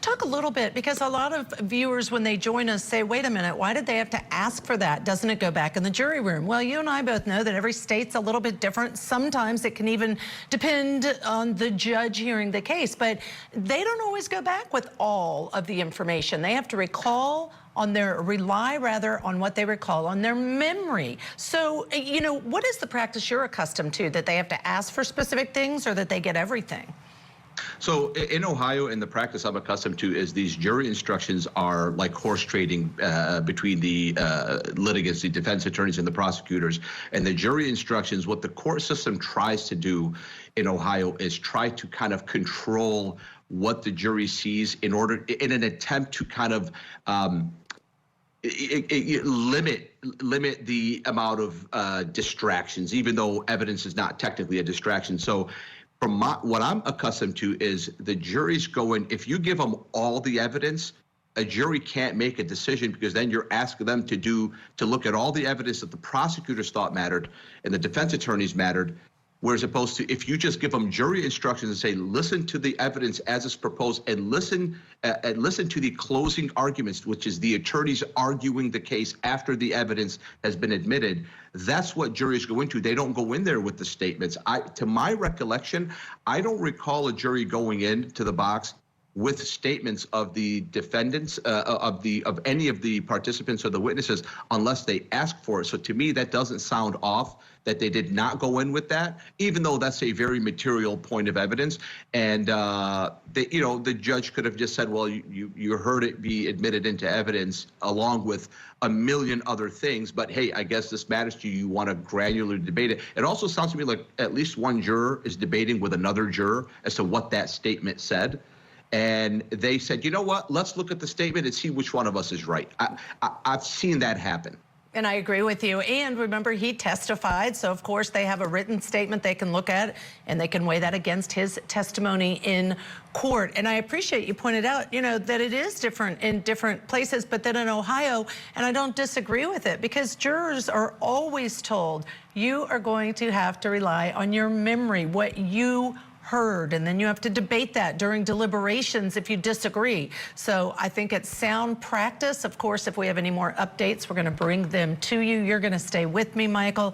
Talk a little bit, because a lot of viewers, when they join us, say, wait a minute, why did they have to ask for that? Doesn't it go back in the jury room? Well, you and I both know that every state's a little bit different. Sometimes it can even depend on the judge hearing the case, but they don't always go back with all of the information. They have to rely on what they recall on their memory. So, what is the practice you're accustomed to, that they have to ask for specific things or that they get everything? So in Ohio, in the practice I'm accustomed to, is these jury instructions are like horse trading between the litigants, the defense attorneys and the prosecutors. And the jury instructions, what the court system tries to do in Ohio is try to kind of control what the jury sees in an attempt to kind of limit the amount of distractions, even though evidence is not technically a distraction. So from what I'm accustomed to is the jury's going, if you give them all the evidence, a jury can't make a decision, because then you're asking them to look at all the evidence that the prosecutors thought mattered and the defense attorneys mattered. Whereas opposed to, if you just give them jury instructions and say, listen to the evidence as it's proposed and listen to the closing arguments, which is the attorneys arguing the case after the evidence has been admitted, that's what juries go into. They don't go in there with the statements. To my recollection, I don't recall a jury going into the box with statements of the defendants, of any of the participants or the witnesses, unless they ask for it. So to me, that doesn't sound off that they did not go in with that, even though that's a very material point of evidence. And the judge could have just said, well, you heard it be admitted into evidence along with a million other things, but hey, I guess this matters to you. You want to granularly debate it. It also sounds to me like at least one juror is debating with another juror as to what that statement said. And they said, you know what, let's look at the statement and see which one of us is right. I've seen that happen. And I agree with you. And remember, he testified. So, of course, they have a written statement they can look at, and they can weigh that against his testimony in court. And I appreciate you pointed out, that it is different in different places, but then in Ohio, and I don't disagree with it, because jurors are always told, you are going to have to rely on your memory, what you heard, and then you have to debate that during deliberations if you disagree. So I think it's sound practice. Of course, if we have any more updates, we're going to bring them to you. You're going to stay with me, Michael.